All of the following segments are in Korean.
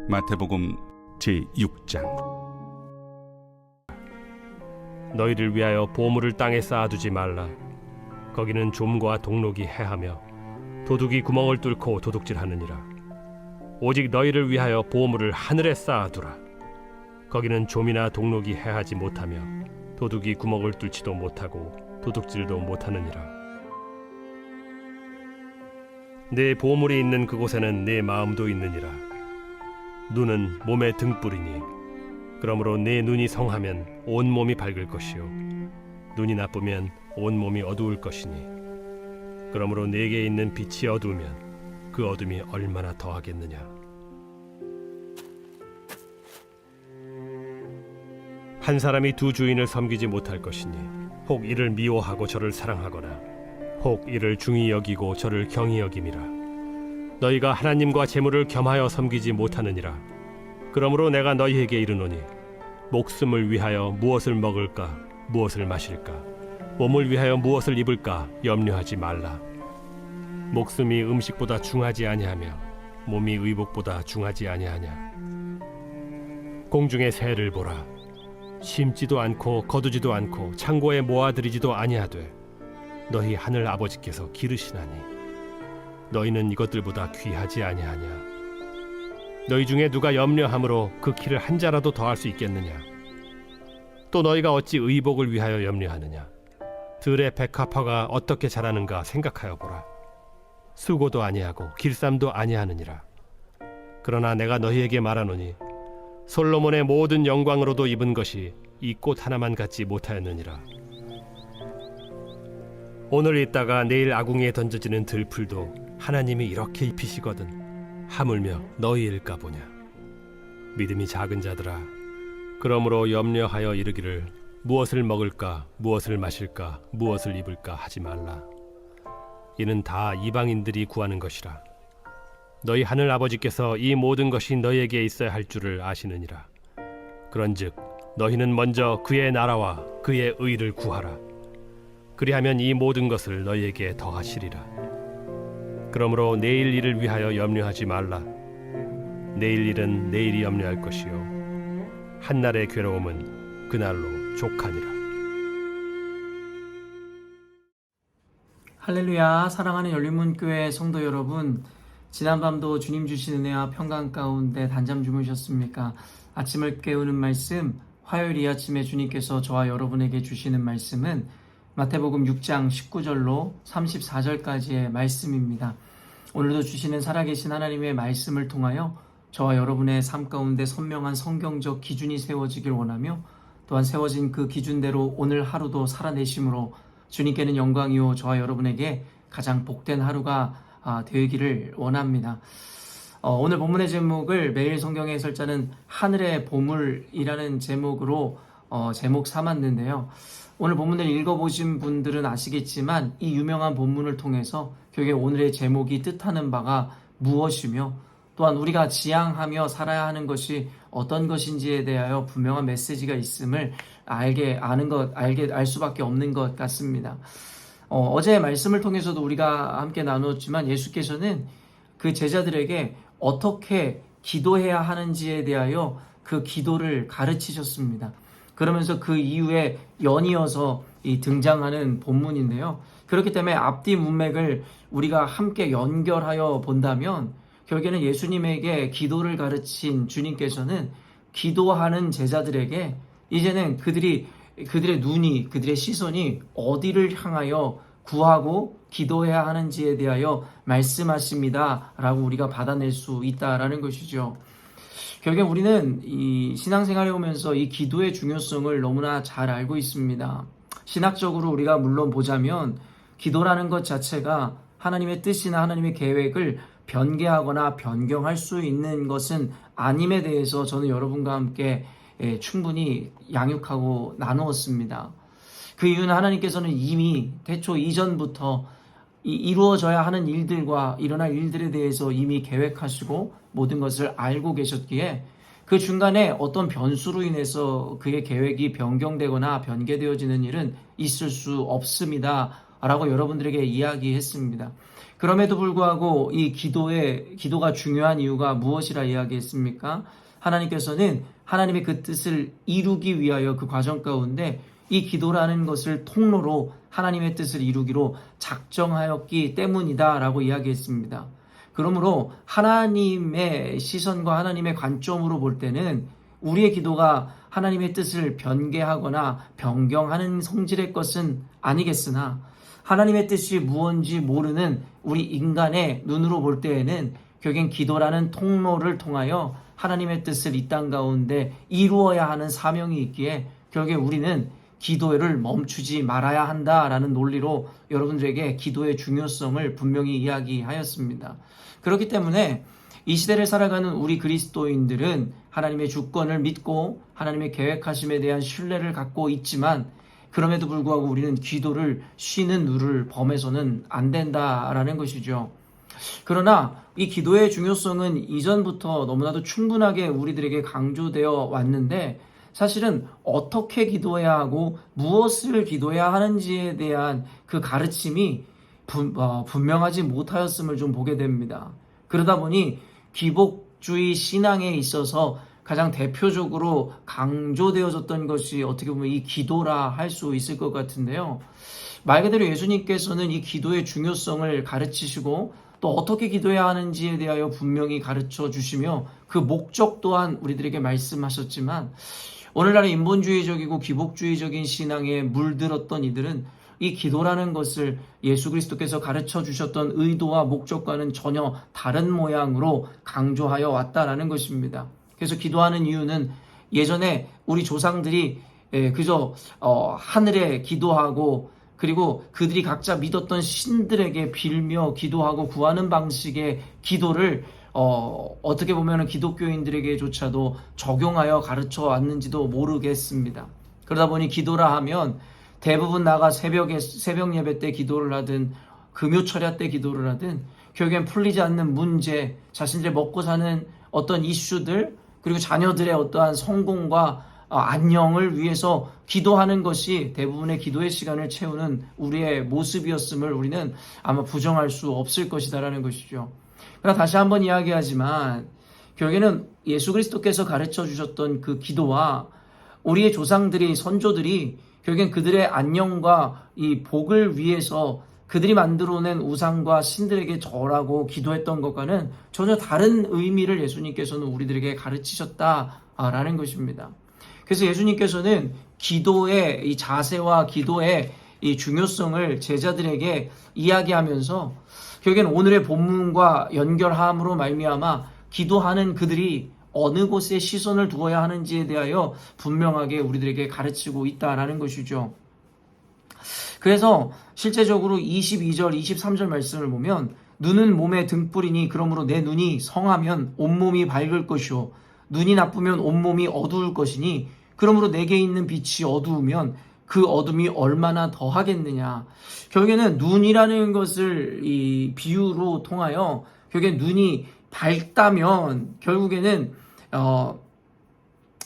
마태복음 제6장. 너희를 위하여 보물을 땅에 쌓아두지 말라. 거기는 좀과 동록이 해하며 도둑이 구멍을 뚫고 도둑질하느니라. 오직 너희를 위하여 보물을 하늘에 쌓아두라. 거기는 좀이나 동록이 해하지 못하며 도둑이 구멍을 뚫지도 못하고 도둑질도 못하느니라. 내 보물이 있는 그곳에는 내 마음도 있느니라. 눈은 몸의 등불이니 그러므로 내 눈이 성하면 온 몸이 밝을 것이요 눈이 나쁘면 온 몸이 어두울 것이니 그러므로 내게 있는 빛이 어두우면 그 어둠이 얼마나 더하겠느냐. 한 사람이 두 주인을 섬기지 못할 것이니 혹 이를 미워하고 저를 사랑하거나 혹 이를 중히 여기고 저를 경히 여김이라. 너희가 하나님과 재물을 겸하여 섬기지 못하느니라. 그러므로 내가 너희에게 이르노니 목숨을 위하여 무엇을 먹을까 무엇을 마실까 몸을 위하여 무엇을 입을까 염려하지 말라. 목숨이 음식보다 중하지 아니하며 몸이 의복보다 중하지 아니하냐. 공중의 새를 보라. 심지도 않고 거두지도 않고 창고에 모아들이지도 아니하되 너희 하늘 아버지께서 기르시나니 너희는 이것들보다 귀하지 아니하냐. 너희 중에 누가 염려함으로 그 키를 한 자라도 더할 수 있겠느냐. 또 너희가 어찌 의복을 위하여 염려하느냐. 들의 백합화가 어떻게 자라는가 생각하여 보라. 수고도 아니하고 길쌈도 아니하느니라. 그러나 내가 너희에게 말하노니 솔로몬의 모든 영광으로도 입은 것이 이 꽃 하나만 갖지 못하였느니라. 오늘 있다가 내일 아궁이에 던져지는 들풀도 하나님이 이렇게 입히시거든 하물며 너희일까 보냐. 믿음이 작은 자들아, 그러므로 염려하여 이르기를 무엇을 먹을까 무엇을 마실까 무엇을 입을까 하지 말라. 이는 다 이방인들이 구하는 것이라. 너희 하늘 아버지께서 이 모든 것이 너희에게 있어야 할 줄을 아시느니라. 그런즉 너희는 먼저 그의 나라와 그의 의를 구하라. 그리하면 이 모든 것을 너희에게 더하시리라. 그러므로 내일 일을 위하여 염려하지 말라. 내일 일은 내일이 염려할 것이요 한날의 괴로움은 그날로 족하니라. 할렐루야. 사랑하는 열린문교회 성도 여러분, 지난밤도 주님 주신 은혜와 평강 가운데 단잠 주무셨습니까? 아침을 깨우는 말씀, 화요일 이 아침에 주님께서 저와 여러분에게 주시는 말씀은 마태복음 6장 19절로 34절까지의 말씀입니다. 오늘도 주시는 살아계신 하나님의 말씀을 통하여 저와 여러분의 삶 가운데 선명한 성경적 기준이 세워지길 원하며 또한 세워진 그 기준대로 오늘 하루도 살아내심으로 주님께는 영광이요 저와 여러분에게 가장 복된 하루가 되기를 원합니다. 오늘 본문의 제목을 매일 성경의 해설자는 하늘의 보물이라는 제목으로 제목 삼았는데요. 오늘 본문을 읽어보신 분들은 아시겠지만 이 유명한 본문을 통해서 결국에 오늘의 제목이 뜻하는 바가 무엇이며 또한 우리가 지향하며 살아야 하는 것이 어떤 것인지에 대하여 분명한 메시지가 있음을 알 수밖에 없는 것 같습니다. 어제의 말씀을 통해서도 우리가 함께 나누었지만 예수께서는 그 제자들에게 어떻게 기도해야 하는지에 대하여 그 기도를 가르치셨습니다. 그러면서 그 이후에 연이어서 등장하는 본문인데요. 그렇기 때문에 앞뒤 문맥을 우리가 함께 연결하여 본다면 결국에는 예수님에게 기도를 가르친 주님께서는 기도하는 제자들에게 이제는 그들의 눈이, 그들의 시선이 어디를 향하여 구하고 기도해야 하는지에 대하여 말씀하십니다 라고 우리가 받아낼 수 있다라는 것이죠. 결국에 우리는 이 신앙생활에 오면서 이 기도의 중요성을 너무나 잘 알고 있습니다. 신학적으로 우리가 물론 보자면 기도라는 것 자체가 하나님의 뜻이나 하나님의 계획을 변개하거나 변경할 수 있는 것은 아님에 대해서 저는 여러분과 함께 충분히 양육하고 나누었습니다. 그 이유는 하나님께서는 이미 태초 이전부터 이루어져야 하는 일들과 일어날 일들에 대해서 이미 계획하시고 모든 것을 알고 계셨기에 그 중간에 어떤 변수로 인해서 그의 계획이 변경되거나 변개되어지는 일은 있을 수 없습니다 라고 여러분들에게 이야기했습니다. 그럼에도 불구하고 이 기도가 중요한 이유가 무엇이라 이야기했습니까? 하나님께서는 하나님의 그 뜻을 이루기 위하여 그 과정 가운데 이 기도라는 것을 통로로 하나님의 뜻을 이루기로 작정하였기 때문이다 라고 이야기했습니다. 그러므로 하나님의 시선과 하나님의 관점으로 볼 때는 우리의 기도가 하나님의 뜻을 변개하거나 변경하는 성질의 것은 아니겠으나 하나님의 뜻이 무언지 모르는 우리 인간의 눈으로 볼 때에는 결국엔 기도라는 통로를 통하여 하나님의 뜻을 이 땅 가운데 이루어야 하는 사명이 있기에 결국에 우리는 기도를 멈추지 말아야 한다라는 논리로 여러분들에게 기도의 중요성을 분명히 이야기하였습니다. 그렇기 때문에 이 시대를 살아가는 우리 그리스도인들은 하나님의 주권을 믿고 하나님의 계획하심에 대한 신뢰를 갖고 있지만 그럼에도 불구하고 우리는 기도를 쉬는 누를 범해서는 안 된다라는 것이죠. 그러나 이 기도의 중요성은 이전부터 너무나도 충분하게 우리들에게 강조되어 왔는데 사실은 어떻게 기도해야 하고 무엇을 기도해야 하는지에 대한 그 가르침이 분명하지 못하였음을 좀 보게 됩니다. 그러다 보니 기복주의 신앙에 있어서 가장 대표적으로 강조되어졌던 것이 어떻게 보면 이 기도라 할 수 있을 것 같은데요. 말 그대로 예수님께서는 이 기도의 중요성을 가르치시고 또 어떻게 기도해야 하는지에 대하여 분명히 가르쳐 주시며 그 목적 또한 우리들에게 말씀하셨지만 오늘날의 인본주의적이고 기복주의적인 신앙에 물들었던 이들은 이 기도라는 것을 예수 그리스도께서 가르쳐 주셨던 의도와 목적과는 전혀 다른 모양으로 강조하여 왔다라는 것입니다. 그래서 기도하는 이유는 예전에 우리 조상들이 그저 하늘에 기도하고 그리고 그들이 각자 믿었던 신들에게 빌며 기도하고 구하는 방식의 기도를 어떻게 보면 기독교인들에게조차도 적용하여 가르쳐 왔는지도 모르겠습니다. 그러다 보니 기도라 하면 대부분 나가 새벽 예배 때 기도를 하든 금요철야 때 기도를 하든 결국엔 풀리지 않는 문제, 자신들의 먹고 사는 어떤 이슈들 그리고 자녀들의 어떠한 성공과 안녕을 위해서 기도하는 것이 대부분의 기도의 시간을 채우는 우리의 모습이었음을 우리는 아마 부정할 수 없을 것이다라는 것이죠. 그러나 다시 한번 이야기하지만 결국에는 예수 그리스도께서 가르쳐 주셨던 그 기도와 우리의 조상들이 선조들이 결국엔 그들의 안녕과 이 복을 위해서 그들이 만들어낸 우상과 신들에게 절하고 기도했던 것과는 전혀 다른 의미를 예수님께서는 우리들에게 가르치셨다라는 것입니다. 그래서 예수님께서는 기도의 이 자세와 기도의 이 중요성을 제자들에게 이야기하면서 결국엔 오늘의 본문과 연결함으로 말미암아 기도하는 그들이 어느 곳에 시선을 두어야 하는지에 대하여 분명하게 우리들에게 가르치고 있다라는 것이죠. 그래서 실제적으로 22절, 23절 말씀을 보면 눈은 몸의 등불이니 그러므로 내 눈이 성하면 온몸이 밝을 것이요 눈이 나쁘면 온몸이 어두울 것이니 그러므로 내게 있는 빛이 어두우면 그 어둠이 얼마나 더하겠느냐. 결국에는 눈이라는 것을 이 비유로 통하여 결국엔 눈이 밝다면 결국에는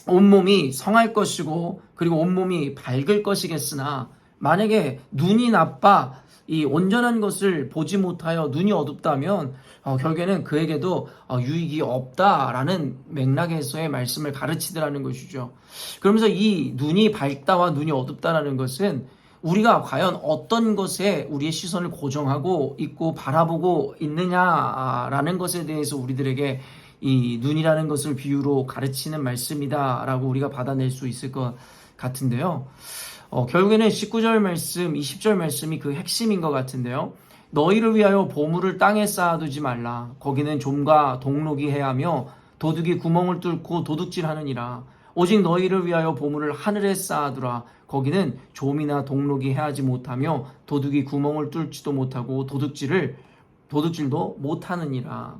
온몸이 성할 것이고 그리고 온몸이 밝을 것이겠으나 만약에 눈이 나빠 이 온전한 것을 보지 못하여 눈이 어둡다면 결국에는 그에게도 유익이 없다라는 맥락에서의 말씀을 가르치더라는 것이죠. 그러면서 이 눈이 밝다와 눈이 어둡다라는 것은 우리가 과연 어떤 것에 우리의 시선을 고정하고 있고 바라보고 있느냐라는 것에 대해서 우리들에게 이 눈이라는 것을 비유로 가르치는 말씀이다라고 우리가 받아낼 수 있을 것 같은데요. 결국에는 19절 말씀, 20절 말씀이 그 핵심인 것 같은데요. 너희를 위하여 보물을 땅에 쌓아두지 말라. 거기는 좀과 동록이 해하며 도둑이 구멍을 뚫고 도둑질하느니라. 오직 너희를 위하여 보물을 하늘에 쌓아두라. 거기는 좀이나 동록이 해하지 못하며 도둑이 구멍을 뚫지도 못하고 도둑질도 못하느니라.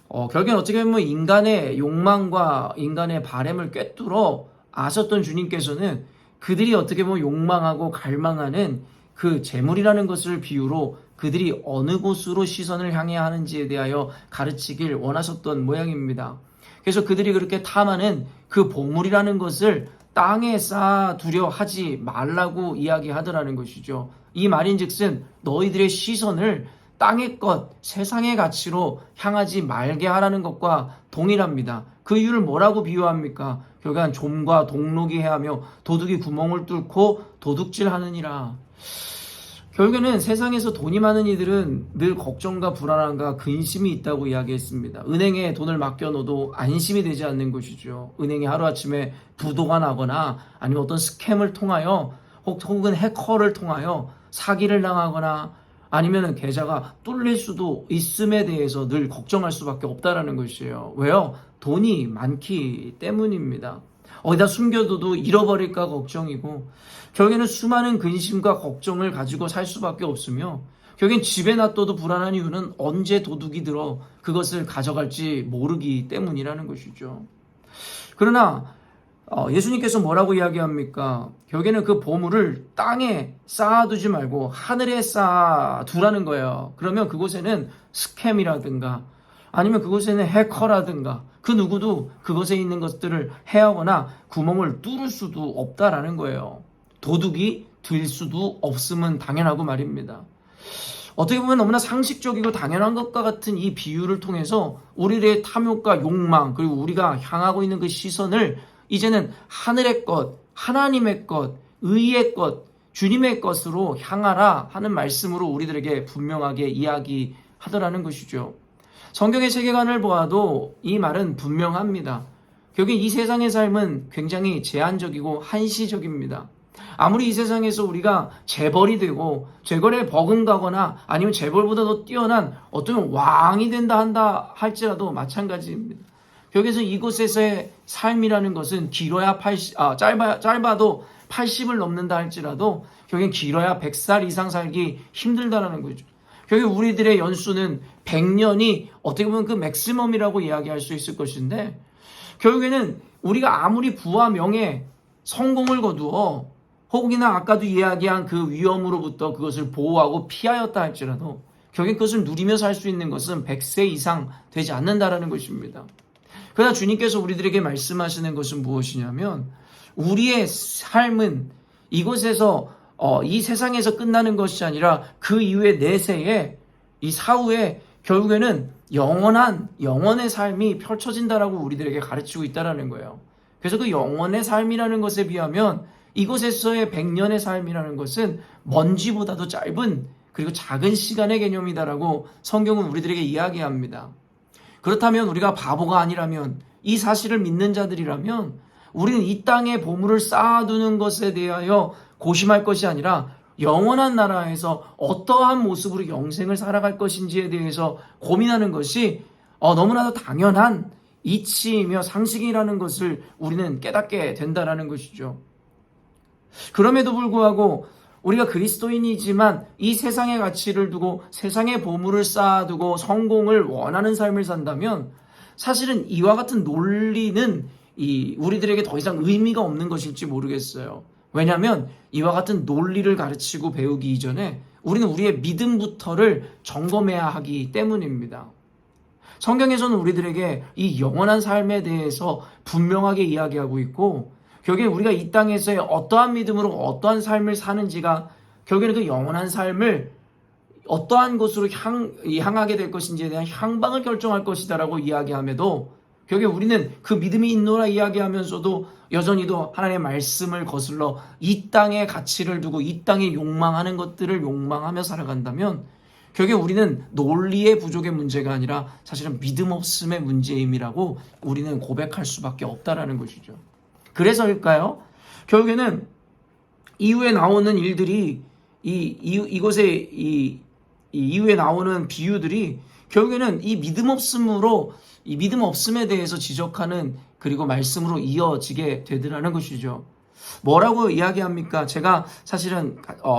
결국엔 어떻게 보면 인간의 욕망과 인간의 바램을 꿰뚫어 아셨던 주님께서는 그들이 어떻게 보면 욕망하고 갈망하는 그 재물이라는 것을 비유로 그들이 어느 곳으로 시선을 향해야 하는지에 대하여 가르치길 원하셨던 모양입니다. 그래서 그들이 그렇게 탐하는 그 보물이라는 것을 땅에 쌓아두려 하지 말라고 이야기하더라는 것이죠. 이 말인즉슨 너희들의 시선을 땅의 것, 세상의 가치로 향하지 말게 하라는 것과 동일합니다. 그 이유를 뭐라고 비유합니까? 결국엔 좀과 동록이 해하며 도둑이 구멍을 뚫고 도둑질하느니라. 결국에는 세상에서 돈이 많은 이들은 늘 걱정과 불안함과 근심이 있다고 이야기했습니다. 은행에 돈을 맡겨놓어도 안심이 되지 않는 것이죠. 은행이 하루아침에 부도가 나거나 아니면 어떤 스캠을 통하여 혹은 해커를 통하여 사기를 당하거나 아니면 계좌가 뚫릴 수도 있음에 대해서 늘 걱정할 수밖에 없다라는 것이에요. 왜요? 돈이 많기 때문입니다. 어디다 숨겨둬도 잃어버릴까 걱정이고 결국에는 수많은 근심과 걱정을 가지고 살 수밖에 없으며 결국엔 집에 놔둬도 불안한 이유는 언제 도둑이 들어 그것을 가져갈지 모르기 때문이라는 것이죠. 그러나 예수님께서 뭐라고 이야기합니까? 결국에는 그 보물을 땅에 쌓아두지 말고 하늘에 쌓아두라는 거예요. 그러면 그곳에는 스캠이라든가 아니면 그곳에는 해커라든가 그 누구도 그것에 있는 것들을 해하거나 구멍을 뚫을 수도 없다라는 거예요. 도둑이 들 수도 없음은 당연하고 말입니다. 어떻게 보면 너무나 상식적이고 당연한 것과 같은 이 비유를 통해서 우리의 탐욕과 욕망 그리고 우리가 향하고 있는 그 시선을 이제는 하늘의 것, 하나님의 것, 의의 것, 주님의 것으로 향하라 하는 말씀으로 우리들에게 분명하게 이야기하더라는 것이죠. 성경의 세계관을 보아도 이 말은 분명합니다. 결국 이 세상의 삶은 굉장히 제한적이고 한시적입니다. 아무리 이 세상에서 우리가 재벌이 되고 재벌에 버금가거나 아니면 재벌보다 더 뛰어난 어떤 왕이 된다 한다 할지라도 마찬가지입니다. 여기서 이곳에서의 삶이라는 것은 길어야 짧아도 80을 넘는다 할지라도 결국엔 길어야 100살 이상 살기 힘들다라는 거죠. 결국 우리들의 연수는 100년이 어떻게 보면 그 맥시멈이라고 이야기할 수 있을 것인데 결국에는 우리가 아무리 부와 명예, 성공을 거두어 혹이나 아까도 이야기한 그 위험으로부터 그것을 보호하고 피하였다 할지라도 결국 그것을 누리며 살 수 있는 것은 100세 이상 되지 않는다라는 것입니다. 그러나 주님께서 우리들에게 말씀하시는 것은 무엇이냐면 우리의 삶은 이곳에서 이 세상에서 끝나는 것이 아니라 그 이후의 내세에 이 사후에 결국에는 영원의 삶이 펼쳐진다라고 우리들에게 가르치고 있다라는 거예요. 그래서 그 영원의 삶이라는 것에 비하면 이곳에서의 100년의 삶이라는 것은 먼지보다도 짧은 그리고 작은 시간의 개념이다라고 성경은 우리들에게 이야기합니다. 그렇다면 우리가 바보가 아니라면 이 사실을 믿는 자들이라면 우리는 이 땅에 보물을 쌓아두는 것에 대하여 고심할 것이 아니라 영원한 나라에서 어떠한 모습으로 영생을 살아갈 것인지에 대해서 고민하는 것이 너무나도 당연한 이치이며 상식이라는 것을 우리는 깨닫게 된다라는 것이죠. 그럼에도 불구하고 우리가 그리스도인이지만 이 세상의 가치를 두고 세상의 보물을 쌓아두고 성공을 원하는 삶을 산다면 사실은 이와 같은 논리는 우리들에게 더 이상 의미가 없는 것일지 모르겠어요. 왜냐하면 이와 같은 논리를 가르치고 배우기 이전에 우리는 우리의 믿음부터를 점검해야 하기 때문입니다. 성경에서는 우리들에게 이 영원한 삶에 대해서 분명하게 이야기하고 있고 결국에 우리가 이 땅에서의 어떠한 믿음으로 어떠한 삶을 사는지가 결국에는 그 영원한 삶을 어떠한 곳으로 향하게 될 것인지에 대한 향방을 결정할 것이다라고 이야기함에도 결국에 우리는 그 믿음이 있노라 이야기하면서도 여전히도 하나님의 말씀을 거슬러 이 땅의 가치를 두고 이 땅에 욕망하는 것들을 욕망하며 살아간다면 결국에 우리는 논리의 부족의 문제가 아니라 사실은 믿음 없음의 문제임이라고 우리는 고백할 수밖에 없다라는 것이죠. 그래서일까요? 결국에는 이후에 나오는 일들이 이곳에 이후에 나오는 비유들이 결국에는 이 믿음 없음에 대해서 지적하는 그리고 말씀으로 이어지게 되더라는 것이죠. 뭐라고 이야기합니까? 제가 사실은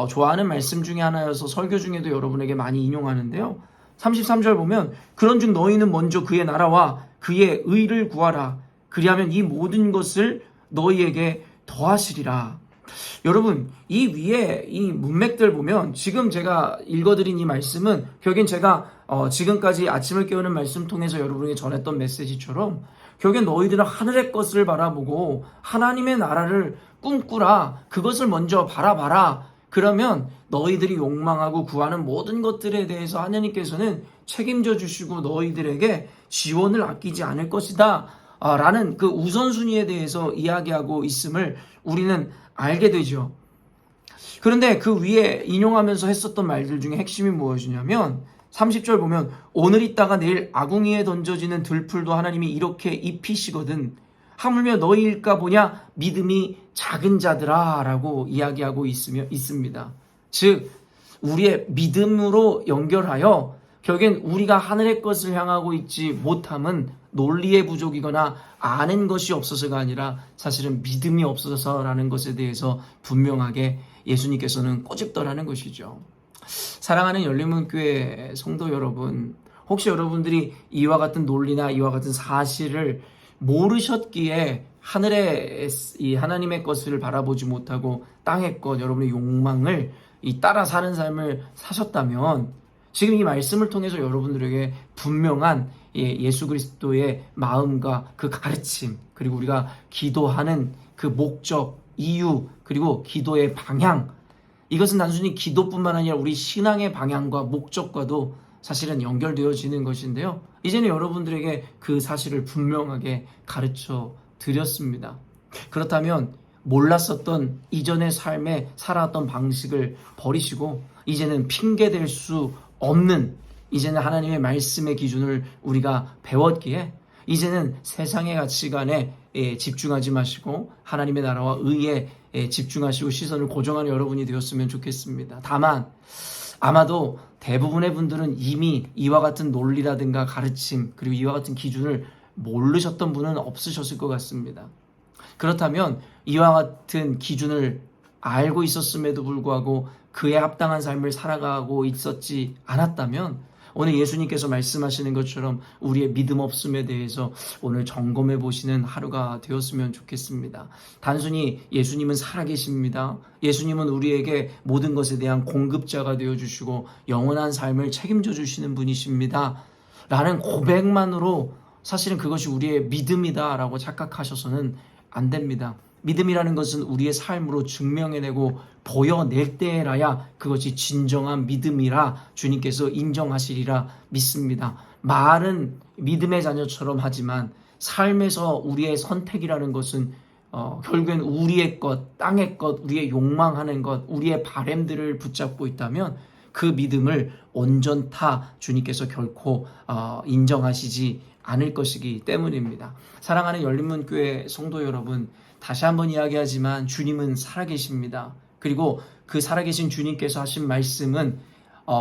좋아하는 말씀 중에 하나여서 설교 중에도 여러분에게 많이 인용하는데요. 33절 보면 그런즉 너희는 먼저 그의 나라와 그의 의를 구하라. 그리하면 이 모든 것을 너희에게 더하시리라. 여러분 이 위에 이 문맥들 보면 지금 제가 읽어드린 이 말씀은 결국엔 제가 지금까지 아침을 깨우는 말씀 통해서 여러분에게 전했던 메시지처럼 결국엔 너희들은 하늘의 것을 바라보고 하나님의 나라를 꿈꾸라. 그것을 먼저 바라봐라. 그러면 너희들이 욕망하고 구하는 모든 것들에 대해서 하나님께서는 책임져 주시고 너희들에게 지원을 아끼지 않을 것이다 라는 그 우선순위에 대해서 이야기하고 있음을 우리는 알게 되죠. 그런데 그 위에 인용하면서 했었던 말들 중에 핵심이 무엇이냐면 30절 보면 오늘 있다가 내일 아궁이에 던져지는 들풀도 하나님이 이렇게 입히시거든 하물며 너희일까 보냐 믿음이 작은 자들아 라고 이야기하고 있습니다. 즉 우리의 믿음으로 연결하여 결국엔 우리가 하늘의 것을 향하고 있지 못함은 논리의 부족이거나 아는 것이 없어서가 아니라 사실은 믿음이 없어서라는 것에 대해서 분명하게 예수님께서는 꼬집더라는 것이죠. 사랑하는 열린문교회 성도 여러분, 혹시 여러분들이 이와 같은 논리나 이와 같은 사실을 모르셨기에 하늘의 이 하나님의 것을 바라보지 못하고 땅의 것, 여러분의 욕망을 따라 사는 삶을 사셨다면 지금 이 말씀을 통해서 여러분들에게 분명한 예수 그리스도의 마음과 그 가르침, 그리고 우리가 기도하는 그 목적, 이유, 그리고 기도의 방향, 이것은 단순히 기도뿐만 아니라 우리 신앙의 방향과 목적과도 사실은 연결되어지는 것인데요. 이제는 여러분들에게 그 사실을 분명하게 가르쳐 드렸습니다. 그렇다면 몰랐었던 이전의 삶에 살아왔던 방식을 버리시고 이제는 핑계댈 수 없는, 이제는 하나님의 말씀의 기준을 우리가 배웠기에 이제는 세상의 가치관에 집중하지 마시고 하나님의 나라와 의에 집중하시고 시선을 고정하는 여러분이 되었으면 좋겠습니다. 다만 아마도 대부분의 분들은 이미 이와 같은 논리라든가 가르침, 그리고 이와 같은 기준을 모르셨던 분은 없으셨을 것 같습니다. 그렇다면 이와 같은 기준을 알고 있었음에도 불구하고 그에 합당한 삶을 살아가고 있었지 않았다면 오늘 예수님께서 말씀하시는 것처럼 우리의 믿음 없음에 대해서 오늘 점검해 보시는 하루가 되었으면 좋겠습니다. 단순히 예수님은 살아계십니다. 예수님은 우리에게 모든 것에 대한 공급자가 되어주시고 영원한 삶을 책임져 주시는 분이십니다. 라는 고백만으로 사실은 그것이 우리의 믿음이다라고 착각하셔서는 안 됩니다. 믿음이라는 것은 우리의 삶으로 증명해내고 보여낼 때라야 그것이 진정한 믿음이라 주님께서 인정하시리라 믿습니다. 말은 믿음의 자녀처럼 하지만 삶에서 우리의 선택이라는 것은 결국엔 우리의 것, 땅의 것, 우리의 욕망하는 것, 우리의 바램들을 붙잡고 있다면 그 믿음을 온전타 주님께서 결코 인정하시지 않을 것이기 때문입니다. 사랑하는 열린문교회 성도 여러분, 다시 한번 이야기하지만 주님은 살아계십니다. 그리고 그 살아계신 주님께서 하신 말씀은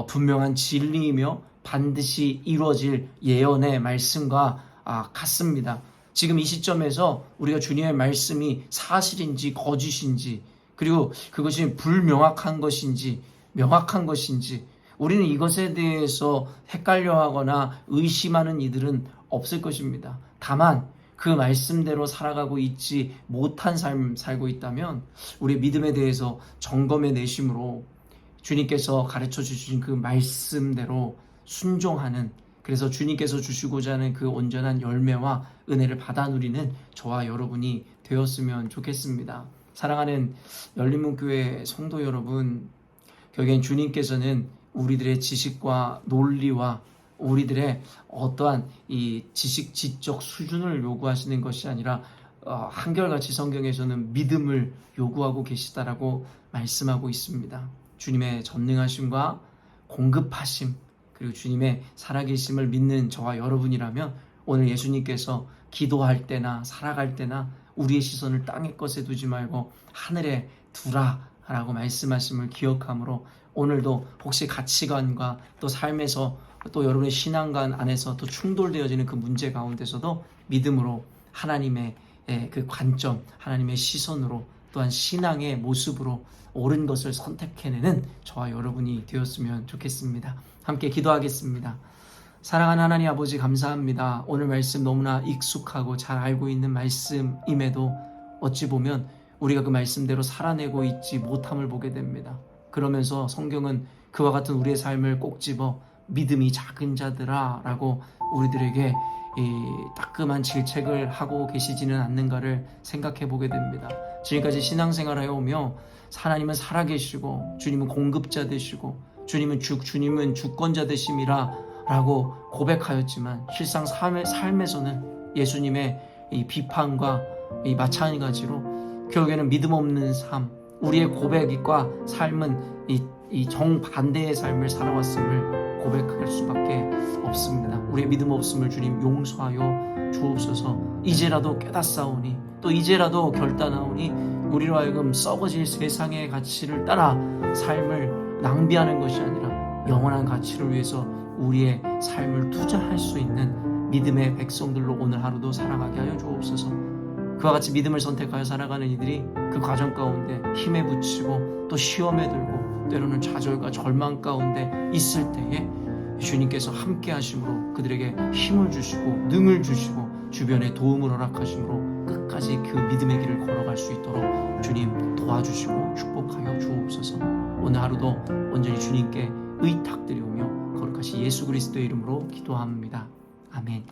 분명한 진리이며 반드시 이루어질 예언의 말씀과 같습니다. 지금 이 시점에서 우리가 주님의 말씀이 사실인지 거짓인지, 그리고 그것이 불명확한 것인지 명확한 것인지, 우리는 이것에 대해서 헷갈려하거나 의심하는 이들은 없을 것입니다. 다만 그 말씀대로 살아가고 있지 못한 삶 살고 있다면 우리의 믿음에 대해서 점검해 내심으로 주님께서 가르쳐 주신 그 말씀대로 순종하는, 그래서 주님께서 주시고자 하는 그 온전한 열매와 은혜를 받아 누리는 저와 여러분이 되었으면 좋겠습니다. 사랑하는 열린문교회 성도 여러분, 결국엔 주님께서는 우리들의 지식과 논리와 우리들의 어떠한 이 지식 지적 수준을 요구하시는 것이 아니라 한결같이 성경에서는 믿음을 요구하고 계시다라고 말씀하고 있습니다. 주님의 전능하심과 공급하심, 그리고 주님의 살아계심을 믿는 저와 여러분이라면 오늘 예수님께서 기도할 때나 살아갈 때나 우리의 시선을 땅의 것에 두지 말고 하늘에 두라라고 말씀하심을 기억함으로 오늘도 혹시 가치관과 또 삶에서 또 여러분의 신앙관 안에서 또 충돌되어지는 그 문제 가운데서도 믿음으로 하나님의 그 관점, 하나님의 시선으로 또한 신앙의 모습으로 옳은 것을 선택해내는 저와 여러분이 되었으면 좋겠습니다. 함께 기도하겠습니다. 사랑하는 하나님 아버지, 감사합니다. 오늘 말씀 너무나 익숙하고 잘 알고 있는 말씀임에도 어찌 보면 우리가 그 말씀대로 살아내고 있지 못함을 보게 됩니다. 그러면서 성경은 그와 같은 우리의 삶을 꼭 집어 믿음이 작은 자들아 라고 우리들에게 이 따끔한 질책을 하고 계시지는 않는가를 생각해 보게 됩니다. 지금까지 신앙생활하여 오며 하나님은 살아계시고 주님은 공급자 되시고 주님은 주권자 되심이라 라고 고백하였지만 실상 삶에서는 예수님의 이 비판과 이 마찬가지로 결국에는 믿음 없는 삶, 우리의 고백과 삶은 이 정반대의 삶을 살아왔음을 고백할 수밖에 없습니다. 우리의 믿음 없음을 주님 용서하여 주옵소서. 이제라도 깨닫사오니 또 이제라도 결단하오니 우리로 하여금 썩어질 세상의 가치를 따라 삶을 낭비하는 것이 아니라 영원한 가치를 위해서 우리의 삶을 투자할 수 있는 믿음의 백성들로 오늘 하루도 살아가게 하여 주옵소서. 그와 같이 믿음을 선택하여 살아가는 이들이 그 과정 가운데 힘에 부치고 또 시험에 들고 때로는 좌절과 절망 가운데 있을 때에 주님께서 함께 하심으로 그들에게 힘을 주시고 능을 주시고 주변에 도움을 허락하심으로 끝까지 그 믿음의 길을 걸어갈 수 있도록 주님 도와주시고 축복하여 주옵소서. 오늘 하루도 온전히 주님께 의탁드리오며 거룩하신 예수 그리스도의 이름으로 기도합니다. 아멘.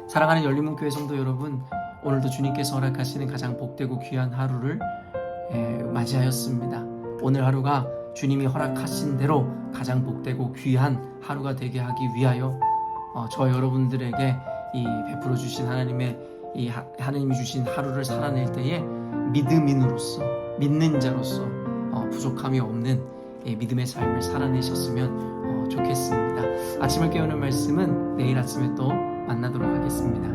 사랑하는 열린문교회 성도 여러분, 오늘도 주님께서 허락하시는 가장 복되고 귀한 하루를 맞이하였습니다. 오늘 하루가 주님이 허락하신 대로 가장 복되고 귀한 하루가 되게 하기 위하여 저 여러분들에게 이 베풀어 주신 하나님의 하나님이 주신 하루를 살아낼 때에 믿음인으로서 믿는 자로서 부족함이 없는 믿음의 삶을 살아내셨으면 좋겠습니다. 아침을 깨우는 말씀은 내일 아침에 또 만나도록 하겠습니다.